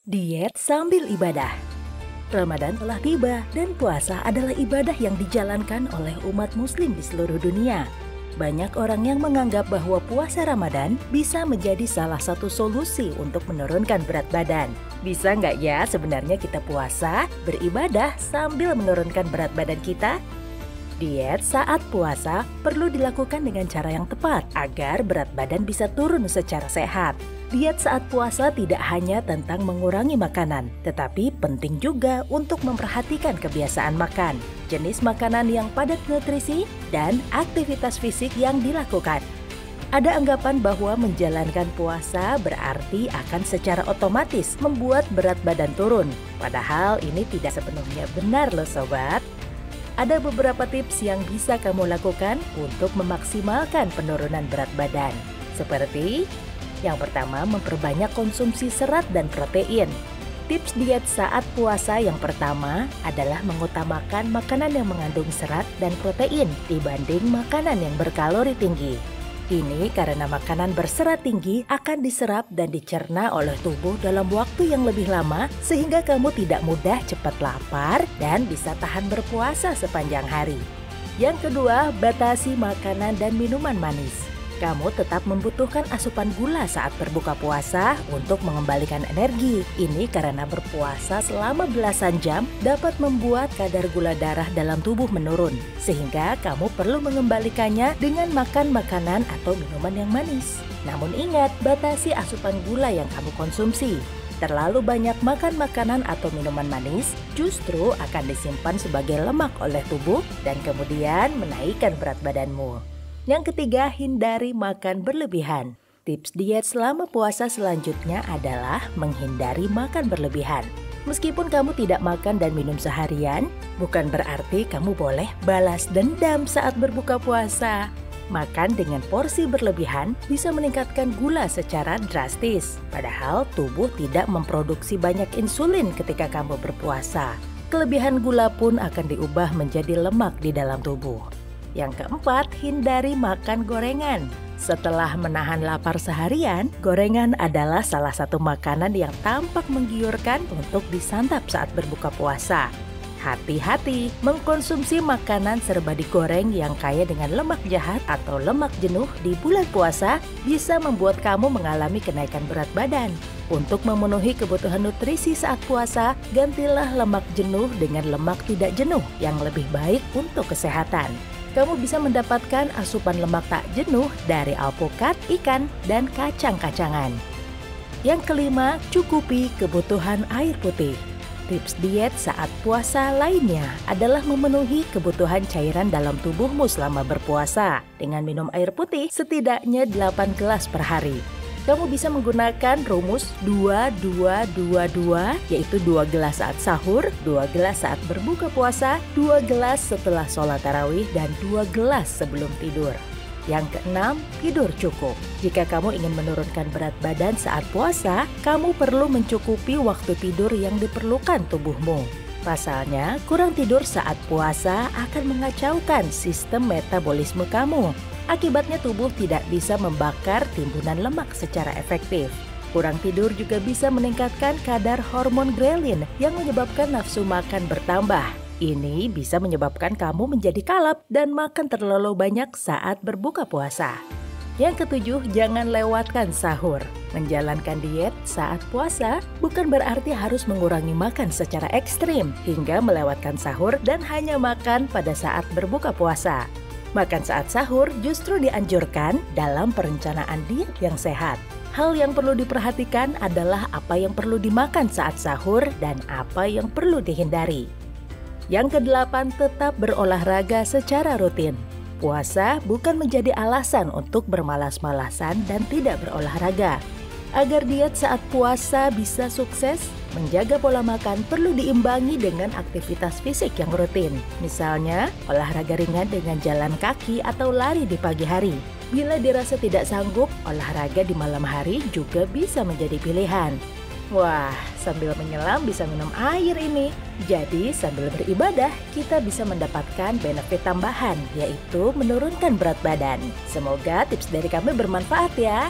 Diet sambil ibadah. Ramadan telah tiba dan puasa adalah ibadah yang dijalankan oleh umat muslim di seluruh dunia. Banyak orang yang menganggap bahwa puasa Ramadan bisa menjadi salah satu solusi untuk menurunkan berat badan. Bisa nggak ya sebenarnya kita puasa, beribadah sambil menurunkan berat badan kita? Diet saat puasa perlu dilakukan dengan cara yang tepat agar berat badan bisa turun secara sehat. Diet saat puasa tidak hanya tentang mengurangi makanan, tetapi penting juga untuk memperhatikan kebiasaan makan, jenis makanan yang padat nutrisi, dan aktivitas fisik yang dilakukan. Ada anggapan bahwa menjalankan puasa berarti akan secara otomatis membuat berat badan turun. Padahal ini tidak sepenuhnya benar loh sobat. Ada beberapa tips yang bisa kamu lakukan untuk memaksimalkan penurunan berat badan. Seperti yang pertama, memperbanyak konsumsi serat dan protein. Tips diet saat puasa yang pertama adalah mengutamakan makanan yang mengandung serat dan protein dibanding makanan yang berkalori tinggi. Ini karena makanan berserat tinggi akan diserap dan dicerna oleh tubuh dalam waktu yang lebih lama sehingga kamu tidak mudah cepat lapar dan bisa tahan berpuasa sepanjang hari. Yang kedua, batasi makanan dan minuman manis. Kamu tetap membutuhkan asupan gula saat berbuka puasa untuk mengembalikan energi. Ini karena berpuasa selama belasan jam dapat membuat kadar gula darah dalam tubuh menurun, sehingga kamu perlu mengembalikannya dengan makan makanan atau minuman yang manis. Namun ingat, batasi asupan gula yang kamu konsumsi. Terlalu banyak makan makanan atau minuman manis justru akan disimpan sebagai lemak oleh tubuh dan kemudian menaikkan berat badanmu. Yang ketiga, hindari makan berlebihan. Tips diet selama puasa selanjutnya adalah menghindari makan berlebihan. Meskipun kamu tidak makan dan minum seharian, bukan berarti kamu boleh balas dendam saat berbuka puasa. Makan dengan porsi berlebihan bisa meningkatkan gula secara drastis. Padahal tubuh tidak memproduksi banyak insulin ketika kamu berpuasa. Kelebihan gula pun akan diubah menjadi lemak di dalam tubuh. Yang keempat, hindari makan gorengan. Setelah menahan lapar seharian, gorengan adalah salah satu makanan yang tampak menggiurkan untuk disantap saat berbuka puasa. Hati-hati, mengkonsumsi makanan serba digoreng yang kaya dengan lemak jahat atau lemak jenuh di bulan puasa bisa membuat kamu mengalami kenaikan berat badan. Untuk memenuhi kebutuhan nutrisi saat puasa, gantilah lemak jenuh dengan lemak tidak jenuh yang lebih baik untuk kesehatan. Kamu bisa mendapatkan asupan lemak tak jenuh dari alpukat, ikan, dan kacang-kacangan. Yang kelima, cukupi kebutuhan air putih. Tips diet saat puasa lainnya adalah memenuhi kebutuhan cairan dalam tubuhmu selama berpuasa dengan minum air putih setidaknya 8 gelas per hari. Kamu bisa menggunakan rumus 2-2-2-2, yaitu 2 gelas saat sahur, 2 gelas saat berbuka puasa, 2 gelas setelah sholat tarawih, dan 2 gelas sebelum tidur. Yang keenam, tidur cukup. Jika kamu ingin menurunkan berat badan saat puasa, kamu perlu mencukupi waktu tidur yang diperlukan tubuhmu. Pasalnya, kurang tidur saat puasa akan mengacaukan sistem metabolisme kamu. Akibatnya tubuh tidak bisa membakar timbunan lemak secara efektif. Kurang tidur juga bisa meningkatkan kadar hormon grelin yang menyebabkan nafsu makan bertambah. Ini bisa menyebabkan kamu menjadi kalap dan makan terlalu banyak saat berbuka puasa. Yang ketujuh, jangan lewatkan sahur. Menjalankan diet saat puasa bukan berarti harus mengurangi makan secara ekstrim hingga melewatkan sahur dan hanya makan pada saat berbuka puasa. Makan saat sahur justru dianjurkan dalam perencanaan diet yang sehat. Hal yang perlu diperhatikan adalah apa yang perlu dimakan saat sahur dan apa yang perlu dihindari. Yang kedelapan, tetap berolahraga secara rutin. Puasa bukan menjadi alasan untuk bermalas-malasan dan tidak berolahraga. Agar diet saat puasa bisa sukses, menjaga pola makan perlu diimbangi dengan aktivitas fisik yang rutin. Misalnya, olahraga ringan dengan jalan kaki atau lari di pagi hari. Bila dirasa tidak sanggup, olahraga di malam hari juga bisa menjadi pilihan. Wah, sambil menyelam bisa minum air ini. Jadi, sambil beribadah, kita bisa mendapatkan benefit tambahan, yaitu menurunkan berat badan. Semoga tips dari kami bermanfaat ya.